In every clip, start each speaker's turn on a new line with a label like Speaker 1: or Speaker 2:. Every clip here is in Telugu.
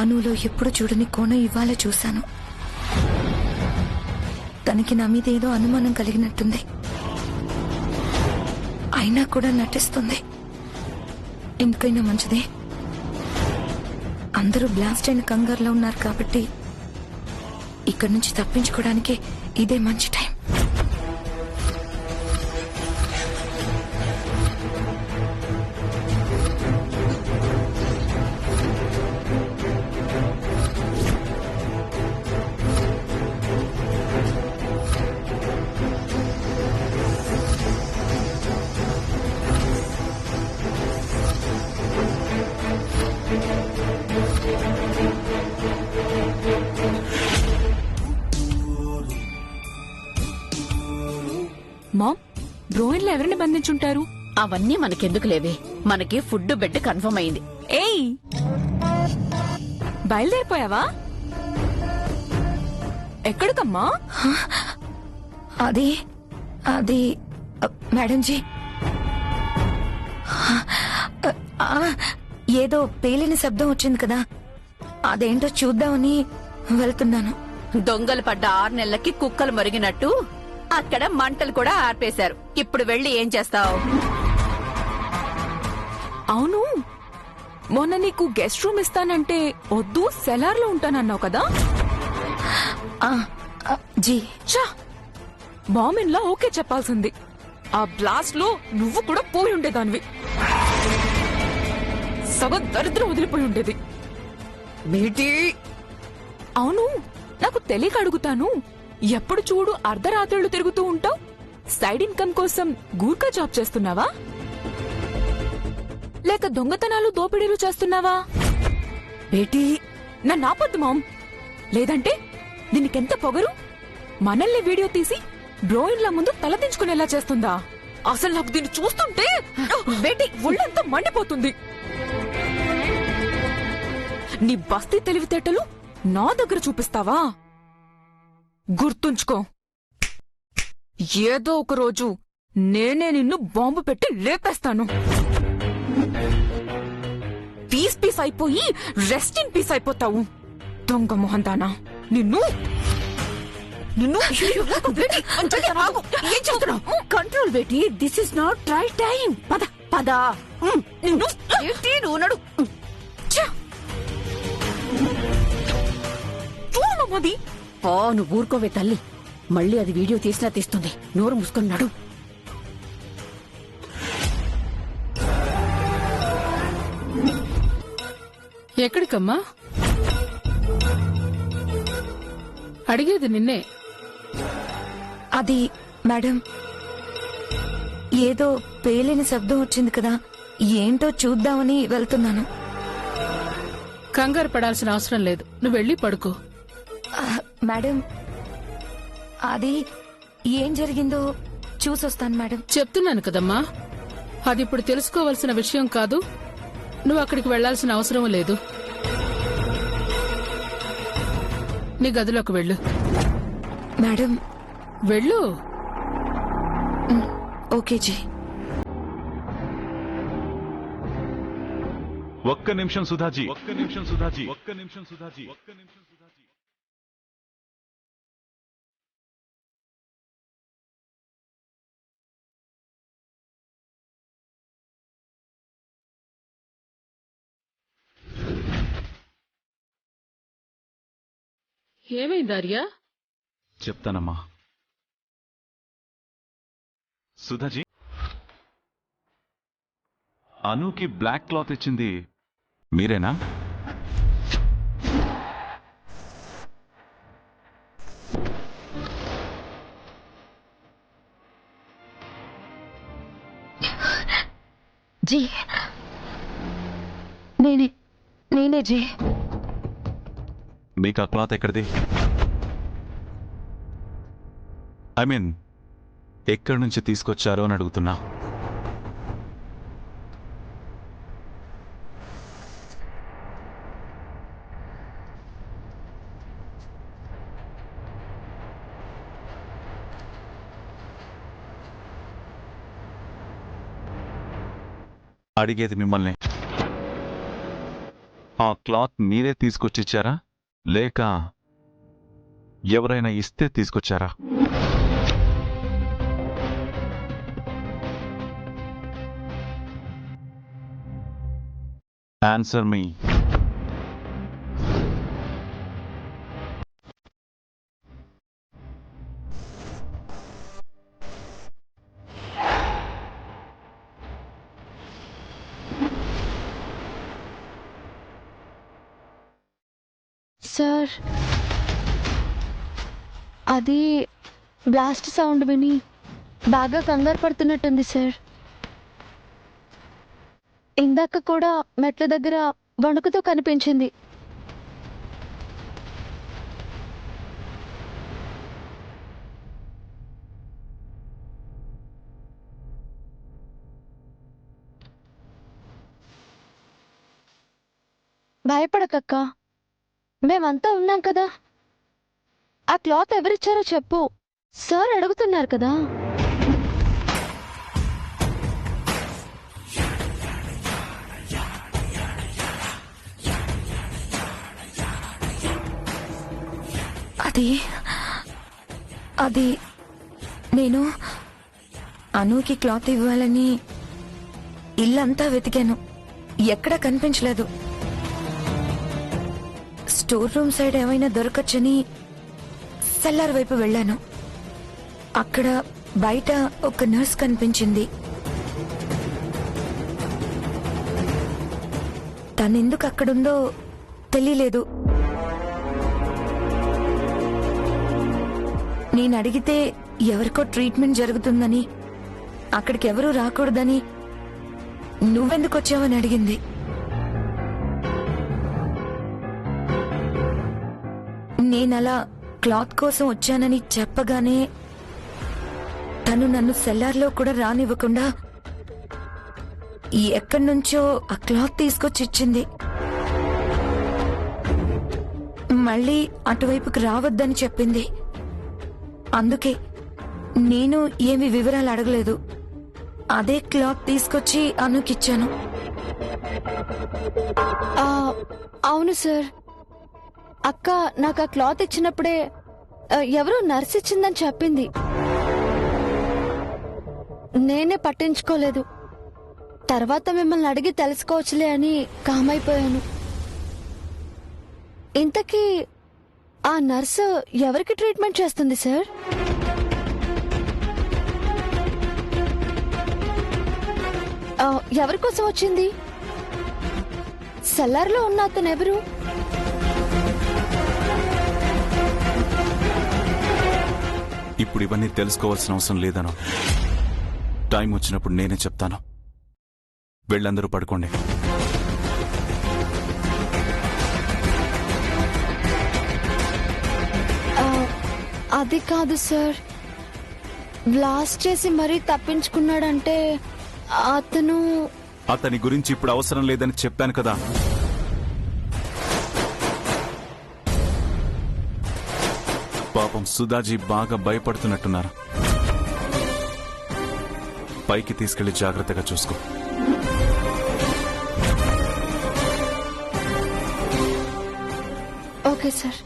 Speaker 1: అనులో ఎప్పుడు చూడని కోణం ఇవాళ చూశాను. తనకి నా మీద ఏదో అనుమానం కలిగినట్టుంది. అయినా కూడా నటిస్తుంది. ఎందుకైనా మంచిదే. అందరూ బ్లాస్ట్ అయిన కంగారులో ఉన్నారు కాబట్టి ఇక్కడి నుంచి తప్పించుకోవడానికి ఇదే మంచి టైం.
Speaker 2: మామ్, బ్రోయిన్లో ఎవరిని బంధించుంటారు?
Speaker 3: అవన్నీ మనకెందుకు లేవే, మనకి ఫుడ్ బెడ్ కన్ఫర్మ్ అయింది.
Speaker 2: ఏయ్, బయలుదేరిపోయావా? ఎక్కడికమ్మా?
Speaker 1: అది అది మేడం జీ, ఏదో పేలిన శబ్దం వచ్చింది కదా, అదేంటో చూద్దామని వెళ్తున్నాను.
Speaker 3: దొంగలు పడ్డ 6 నెలలకి కుక్కలు మరిగినట్టు అక్కడ మంటలు కూడా ఆర్పేశారు. ఇప్పుడు వెళ్ళి ఏం చేస్తావు?
Speaker 2: అవును, మొన్న నీకు గెస్ట్ రూమ్ ఇస్తానంటే వద్దు, సెలార్ లో ఉంటానన్నావు కదా.
Speaker 1: జీ
Speaker 2: చా, బాంబ్ లా ఓకే చెప్పాల్సింది. ఆ బ్లాస్ట్ లో నువ్వు కూడా పోయి ఉండేదానివి. సగ దరిద్రం వదిలిపోయి ఉండేది. అవును, నాకు తెలియక అడుగుతాను, ఎప్పుడు చూడు అర్ధరాత్రులు తిరుగుతూ ఉంటావు. సైడ్ ఇన్కమ్ కోసం గూర్ఖా జాబ్ చేస్తున్నావా, లేక దొంగతనాలు దోపిడీలు చేస్తున్నావా? బేటీ, నన్ను ఆపొద్దు మామ్, లేదంటే దీనికెంత పొగరు మనల్ని వీడియో తీసి బ్రోయిన్ల ముందు తలదించుకునేలా చేస్తుందా? అసలు నాకు దీన్ని చూస్తుంటే బేటీ ఒళ్ళంతా మండిపోతుంది. నీ బస్తీ తెలివితేటలు నా దగ్గర చూపిస్తావా? గుర్తుంచుకో, ఏదో ఒక రోజు నేనే నిన్ను బాంబు పెట్టి లేపేస్తాను. పీస్ పీస్ అయిపోయి రెస్ట్ ఇన్ పీస్ అయిపోతావు. దొంగ మొహందానా, నిన్ను నిన్ను
Speaker 3: ఏం చేస్తున్నావు? Control Beti, this is not right time. పద పద. నిన్ను నువ్వు నడు.
Speaker 2: చూడమది.
Speaker 3: నువ్వు ఊరుకోవే తల్లి, మళ్ళీ అది వీడియో తీసినా తీస్తుంది. నోరు మూసుకున్నాడు.
Speaker 4: ఎక్కడికమ్మా? అడిగేది నిన్నే.
Speaker 1: అది మేడం, ఏదో పేలిన శబ్దం వచ్చింది కదా, ఏంటో చూద్దామని వెళ్తున్నాను.
Speaker 4: కంగారు పడాల్సిన అవసరం లేదు, నువ్వు వెళ్ళి పడుకో.
Speaker 1: మేడం, అది ఏం జరిగిందో చూసొస్తాను మేడం.
Speaker 4: చెప్తున్నాను కదమ్మా, అది ఇప్పుడు తెలుసుకోవాల్సిన విషయం కాదు. నువ్వు అక్కడికి వెళ్లాల్సిన అవసరం లేదు. నీ గదిలోకి వెళ్ళు.
Speaker 1: మేడం,
Speaker 4: వెళ్ళు.
Speaker 1: ఓకే జీ.
Speaker 5: ఒక్క నిమిషం సుధాజీ, ఒక్క నిమిషం సుధాజీ, ఒక్క నిమిషం సుధాజీ, ఒక్క నిమిషం సుధాజీ.
Speaker 4: ఏమైంది ఆర్య?
Speaker 5: చెప్తానమ్మా. సుధాజీ, అనుకి బ్లాక్ క్లాత్ ఇచ్చింది మీరేనా?
Speaker 1: జీ, నేనే జీ.
Speaker 5: మీకు ఆ క్లాత్ ఎక్కడిది? ఐ మీన్, ఎక్కడి నుంచి తీసుకొచ్చారో అని అడుగుతున్నా. అడిగేది మిమ్మల్ని. ఆ క్లాత్ మీరే తీసుకొచ్చిచ్చారా లేక ఎవరైనా ఇస్తే తీసుకొచ్చారా? ఆన్సర్ మీ.
Speaker 6: సార్, అది బ్లాస్ట్ సౌండ్ విని బాగా కంగారు పడుతున్నట్టుంది సార్. ఇందాక కూడా మెట్ల దగ్గర వణుకుతో కనిపించింది. భయపడకక్క, మేమంతా ఉన్నాం కదా. ఆ క్లాత్ ఎవరిచ్చారో చెప్పు. సార్ అడుగుతున్నారు కదా.
Speaker 1: అది అది నేను అనూకి క్లాత్ ఇవ్వాలని ఇల్లంతా వెతికాను, ఎక్కడా కనిపించలేదు. స్టోర్ రూమ్ సైడ్ ఏమైనా దొరకచ్చని సెల్లార్ వైపు వెళ్ళాను. అక్కడ బయట ఒక నర్స్ కనిపించింది. తనెందుకు అక్కడుందో తెలియలేదు. నేను అడిగితే ఎవరికో ట్రీట్మెంట్ జరుగుతుందని, అక్కడికి ఎవరూ రాకూడదని, నువ్వెందుకు వచ్చావని అడిగింది. నేనలా క్లాత్ కోసం వచ్చానని చెప్పగానే తను నన్ను సెల్లార్లో కూడా రానివ్వకుండా ఎక్కడి నుంచో ఆ క్లాత్ తీసుకొచ్చి ఇచ్చింది. మళ్ళీ అటువైపుకి రావద్దని చెప్పింది. అందుకే నేను ఏమి వివరాలు అడగలేదు. అదే క్లాత్ తీసుకొచ్చి అనుకిచ్చాను.
Speaker 6: అవును సార్, అక్క నాకు ఆ క్లాత్ ఇచ్చినప్పుడే ఎవరో నర్స్ ఇచ్చిందని చెప్పింది. నేనే పట్టించుకోలేదు. తర్వాత మిమ్మల్ని అడిగి తెలుసుకోవచ్చులే అని కామైపోయాను. ఇంతకీ ఆ నర్సు ఎవరికి ట్రీట్మెంట్ చేస్తుంది సార్? ఎవరి కోసం వచ్చింది? సెల్లార్లో ఉన్న అతను ఎవరు?
Speaker 5: ఇప్పుడు ఇవన్నీ తెలుసుకోవాల్సిన అవసరం లేదనో. టైం వచ్చినప్పుడు నేనే చెప్తాను. వెళ్ళందరూ పడుకోండి.
Speaker 6: అది కాదు సార్, బ్లాస్ట్ చేసి మరీ తప్పించుకున్నాడంటే
Speaker 5: అతని గురించి ఇప్పుడు అవసరం లేదని చెప్పాను కదా. పాపం సుధాజీ బాగా భయపడుతున్నట్టున్నారు. పైకి తీసుకెళ్లి జాగ్రత్తగా చూసుకో.
Speaker 6: Okay sir.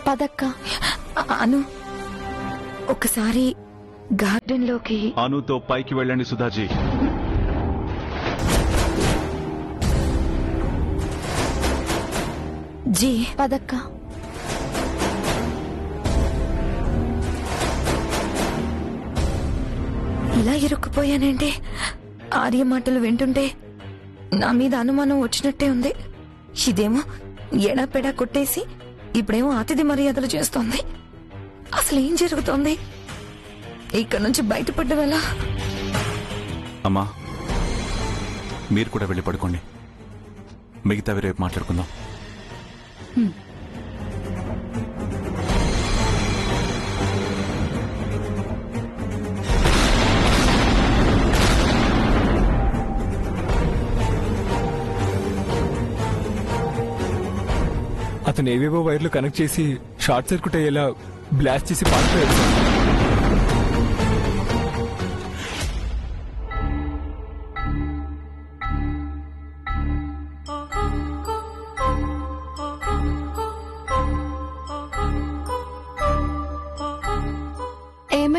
Speaker 6: పదక్క.
Speaker 1: అను, ఒకసారి గార్డెన్ లోకి.
Speaker 5: అనుతో పైకి వెళ్ళండి సుధాజీ.
Speaker 1: జీ.
Speaker 6: పదక్క.
Speaker 1: ఇలా ఇరుక్కుపోయానంటే ఆర్య మాటలు వింటుంటే నా మీద అనుమానం వచ్చినట్టే ఉంది. ఇదేమో ఎడాపెడా కొట్టేసి ఇప్పుడేమో అతిథి మర్యాదలు చేస్తోంది. అసలు ఏం జరుగుతోంది? ఇక్కడ నుంచి బయటపడ్డవేలా?
Speaker 5: అమ్మా, మీరు కూడా వెళ్ళి పడుకోండి. మిగతావి రేపు మాట్లాడుకుందాం.
Speaker 7: అతను ఏవేవో వైర్లు కనెక్ట్ చేసి షార్ట్ సర్క్యూట్ అయ్యేలా బ్లాస్ట్ చేసి పారిపోయాడు.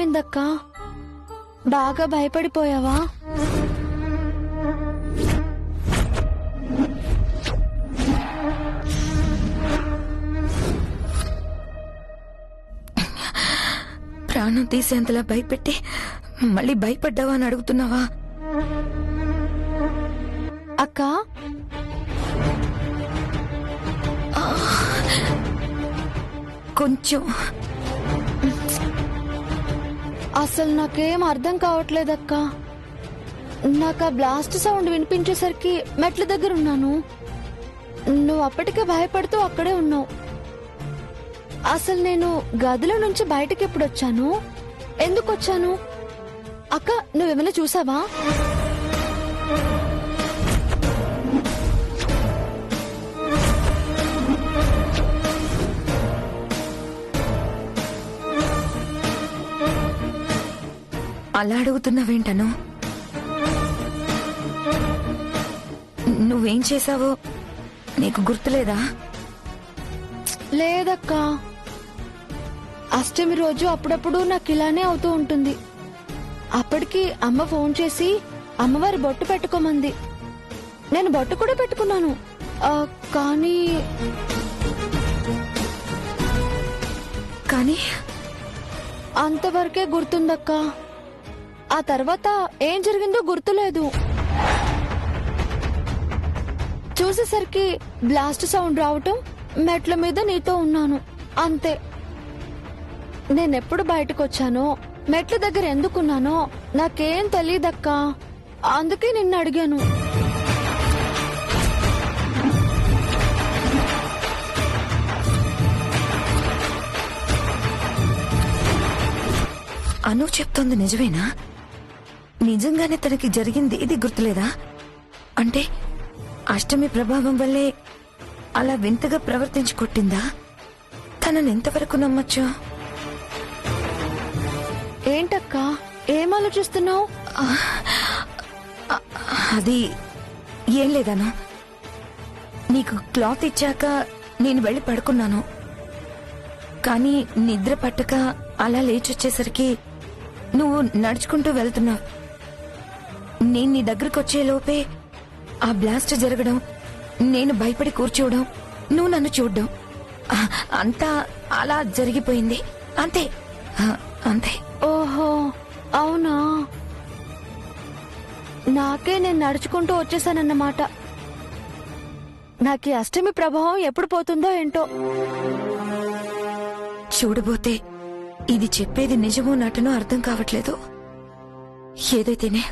Speaker 6: ఏమైందక్కా? బాగా భయపడిపోయావా?
Speaker 1: ప్రాణం తీసేంతలా భయపెట్టి మళ్ళీ భయపడ్డావా అని అడుగుతున్నావా?
Speaker 6: అక్కా,
Speaker 1: కొంచెం.
Speaker 6: అసలు నాకేం అర్థం కావట్లేదక్కా. నాకు ఆ బ్లాస్ట్ సౌండ్ వినిపించేసరికి మెట్ల దగ్గర ఉన్నాను. నువ్వు అప్పటికే భయపడుతూ అక్కడే ఉన్నావు. అసలు నేను గదిలో నుంచి బయటకి ఎప్పుడు వచ్చాను? ఎందుకు వచ్చాను? అక్క, నువ్వేమైనా చూసావా?
Speaker 1: అలా అడుగుతున్నావేంటను? నువ్వేం చేశావో నీకు గుర్తులేదా?
Speaker 6: లేదక్కా. అష్టమి రోజు అప్పుడప్పుడు నాకు ఇలానే అవుతూ ఉంటుంది. అప్పటికి అమ్మ ఫోన్ చేసి అమ్మవారి బొట్టు పెట్టుకోమంది. నేను బొట్టు కూడా పెట్టుకున్నాను. కానీ
Speaker 1: కానీ
Speaker 6: అంతవరకే గుర్తుందక్కా. ఆ తర్వాత ఏం జరిగిందో గుర్తులేదు. చూసేసరికి బ్లాస్ట్ సౌండ్ రావటం, మెట్ల మీద నీతో ఉన్నాను, అంతే. నేనెప్పుడు బయటకు వచ్చానో, మెట్ల దగ్గర ఎందుకున్నానో నాకేం తెలీదక్కా. అందుకే నిన్ను అడిగాను.
Speaker 1: అను చెప్తోంది నిజమేనా? నిజంగానే తనకి జరిగింది ఇది గుర్తులేదా? అంటే అష్టమి ప్రభావం వల్లే అలా వింతగా ప్రవర్తించి కొట్టిందా? తనని ఎంతవరకు నమ్మొచ్చు?
Speaker 6: ఏంటక్కా, ఏం ఆలోచిస్తున్నావు?
Speaker 1: అది ఏం లేదను. నీకు క్లాత్ ఇచ్చాక నేను వెళ్ళి పడుకున్నాను. కానీ నిద్ర పట్టక అలా లేచొచ్చేసరికి నువ్వు నడుచుకుంటూ వెళ్తున్నావు. నేను నీ దగ్గరకు వచ్చే లోపే ఆ బ్లాస్ట్ జరగడం, నేను భయపడి కూర్చోవడం, నువ్వు నన్ను చూడ్డం, అంతా అలా జరిగిపోయింది. అంతే అంతే.
Speaker 6: ఓహో, అవునా? నాకే నేను నడుచుకుంటూ వచ్చేసానన్నమాట. నాకు ఈ అష్టమి ప్రభావం ఎప్పుడు పోతుందో ఏంటో.
Speaker 1: చూడబోతే ఇది చెప్పేది నిజమో నటనో అర్థం కావట్లేదు. ఏదైతేనే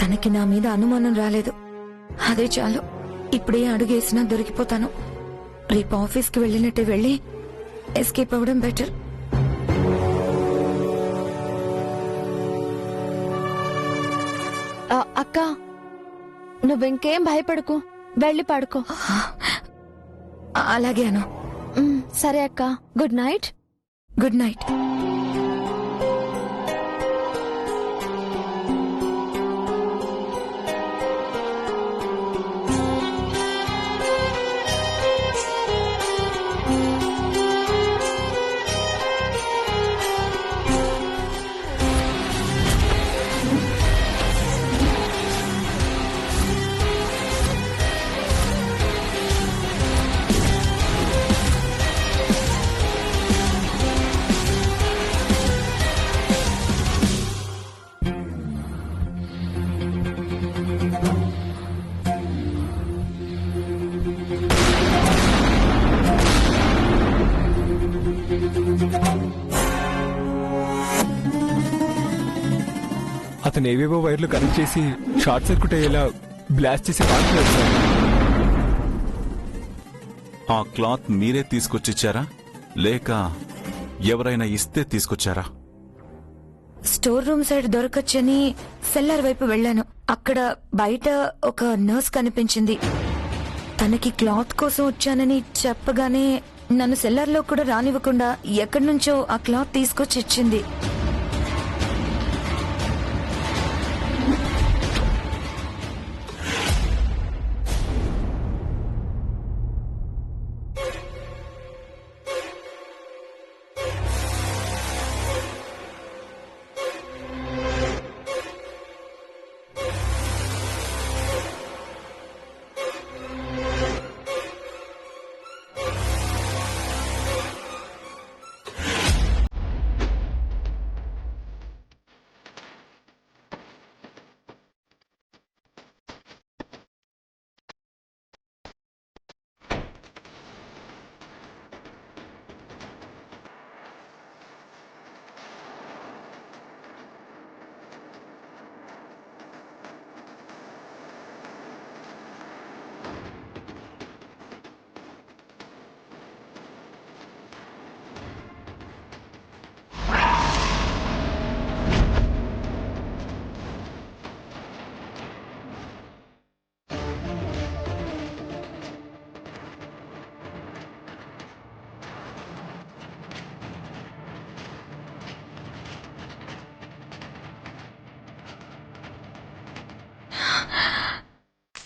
Speaker 1: తనకి నా మీద అనుమానం రాలేదు. అదే చాలు. ఇప్పుడే అడుగేసినా దొరికిపోతాను. రేపు ఆఫీస్కి వెళ్ళినట్టే వెళ్ళి ఎస్కేప్ అవ్వడం బెటర్.
Speaker 6: అక్క, నువ్వింకేం భయపడకు, వెళ్ళి పడుకో.
Speaker 1: అలాగే అను.
Speaker 6: సరే అక్క, గుడ్ నైట్.
Speaker 1: Good night.
Speaker 7: అతను ఏవేవో వైర్లు కనెక్ట్ చేసి షార్ట్ సర్క్యూట్ అయ్యేలా బ్లాస్ట్ చేసి పారిపోయాడు సార్.
Speaker 5: ఆ క్లాత్ మీరే తీసుకొచ్చిచ్చారా లేక ఎవరైనా ఇస్తే తీసుకొచ్చారా?
Speaker 1: స్టోర్ రూమ్ సైడ్ దొరకచ్చని సెల్లర్ వైపు వెళ్ళాను. అక్కడ బయట ఒక నర్స్ కనిపించింది. తనకి క్లాత్ కోసం వచ్చానని చెప్పగానే నన్ను సెల్లర్లో కూడా రానివ్వకుండా ఎక్కడి నుంచో ఆ క్లాత్ తీసుకొచ్చి ఇచ్చింది.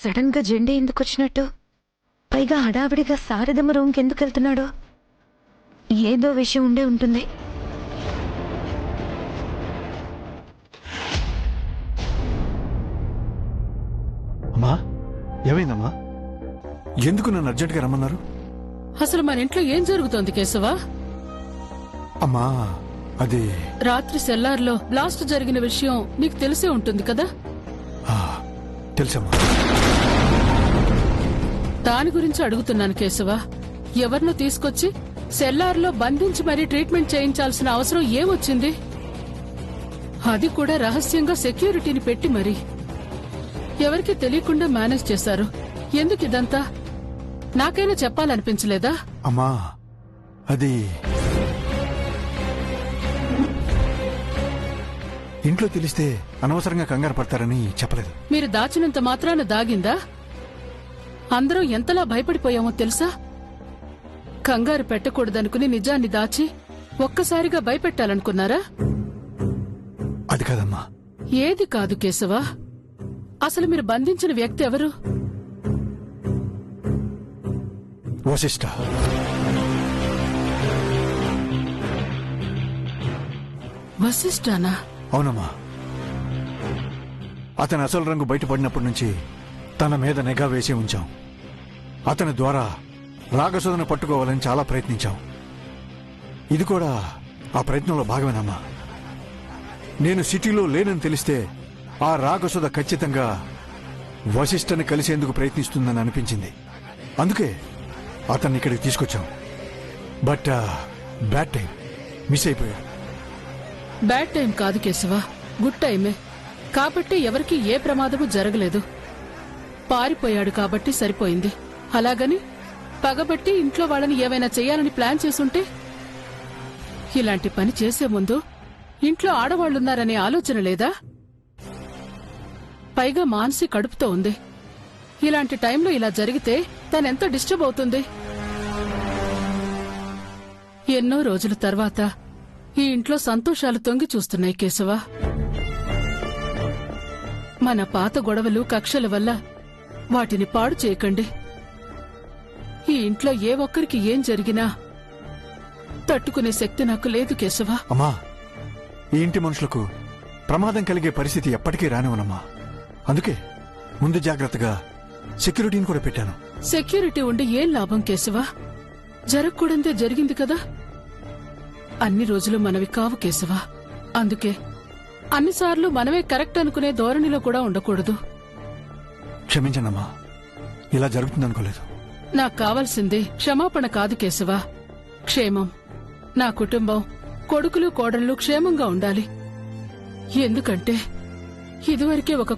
Speaker 1: సడన్ గా జెండే ఎందుకు వచ్చినట్టు? పైగా హడావిడిగా శారదమ్మ రూమ్కి ఎందుకు వెళ్తున్నాడు? ఏదో విషయం ఉండే ఉంటుంది.
Speaker 8: అమ్మా, ఏమైందమ్మా? ఎందుకు నన్ను అర్జెంట్గా రమ్మన్నారు?
Speaker 4: అసలు మన ఇంట్లో ఏం జరుగుతోంది కేశవా?
Speaker 8: అమ్మా, అది
Speaker 4: రాత్రి సెల్లార్లో బ్లాస్ట్ జరిగిన విషయం నీకు తెలిసే ఉంటుంది కదా?
Speaker 8: ఆ, తెలుసమ్మా.
Speaker 4: దాని గురించి అడుగుతున్నాను కేశవా. ఎవరినో తీసుకొచ్చి సెల్లార్లో బంధించి మరీ ట్రీట్మెంట్ చేయించాల్సిన అవసరం ఏమొచ్చింది? అది కూడా రహస్యంగా సెక్యూరిటీని పెట్టి మరీ. ఎవరికి తెలియకుండా మేనేజ్ చేశారు. ఎందుకు ఇదంతా? నాకైనా చెప్పాలనిపించలేదా?
Speaker 8: అమ్మా, అది ఇంట్లో తెలిస్తే అనవసరంగా కంగారు పడతారని చెప్పలేదు.
Speaker 4: మీరు దాచినంత మాత్రాన దాగిందా? అందరం ఎంతలా భయపడిపోయామో తెలుసా? కంగారు పెట్టకూడదనుకుని నిజాన్ని దాచి ఒక్కసారిగా భయపెట్టాలనుకున్నారా?
Speaker 8: అది కాదమ్మా.
Speaker 4: ఏది కాదు కేశవా. అసలు మీరు బంధించిన వ్యక్తి ఎవరు?
Speaker 8: వశిష్ఠ.
Speaker 4: వశిష్ఠానా?
Speaker 8: అవునమ్మా. అతని అసలు రంగు బయటపడినప్పటి నుంచి తన మీద నిఘా వేసి ఉంచాం. అతని ద్వారా రాగసుధను పట్టుకోవాలని చాలా ప్రయత్నించాం. ఇది కూడా ఆ ప్రయత్నంలో భాగమేనమ్మా. నేను సిటీలో లేనని తెలిస్తే ఆ రాగసుధ ఖచ్చితంగా వశిష్ఠని కలిసేందుకు ప్రయత్నిస్తుందని అనిపించింది. అందుకే అతన్ని ఇక్కడికి తీసుకొచ్చాం. బట్ బ్యాడ్ టైం, మిస్ అయిపోయాడు.
Speaker 4: బ్యాడ్ టైం కాదు కేశవా, గుడ్ టైమే. కాబట్టి ఎవరికి ఏ ప్రమాదము జరగలేదు. పారిపోయాడు కాబట్టి సరిపోయింది. అలాగని పగబట్టి ఇంట్లో వాళ్ళని ఏమైనా చేయాలని ప్లాన్ చేసుంటే? ఇలాంటి పని చేసే ముందు ఇంట్లో ఆడవాళ్లున్నారనే ఆలోచన లేదా? పైగా మానసి కడుపుతో ఉంది. ఇలాంటి టైంలో ఇలా జరిగితే తనెంత డిస్టర్బ్ అవుతుంది. ఎన్నో రోజుల తర్వాత ఈ ఇంట్లో సంతోషాలు తొంగి చూస్తున్నాయి కేశవా. మన పాత గొడవలు, కక్షల వల్ల వాటిని పాడు చేయకండి. ఈ ఇంట్లో ఏ ఒక్కరికి ఏం జరిగినా తట్టుకునే శక్తి నాకు లేదు కేశవా.
Speaker 8: అమ్మా, ఈ ఇంటి మనుషులకు ప్రమాదం కలిగే పరిస్థితి ఎప్పటికీ రానివనమ్మా. అందుకే ముందు జాగ్రత్తగా సెక్యూరిటీని కూడా పెట్టాను.
Speaker 4: సెక్యూరిటీ ఉండి ఏం లాభం కేశవా? జరగకూడందే జరిగింది కదా. అన్ని రోజులు మనవి కావు కేశవా. అందుకే అన్నిసార్లు మనమే కరెక్ట్ అనుకునే ధోరణిలో కూడా ఉండకూడదు.
Speaker 8: క్షమించనమ్మా, ఇలా జరుగుతుందనుకోలేదు.
Speaker 4: నాకు కావాల్సింది క్షమాపణ కాదు కేశవా, క్షేమం. నా కుటుంబం, కొడుకులు కోడళ్ళు క్షేమంగా ఉండాలి. ఎందుకంటే ఇదివరకే ఒక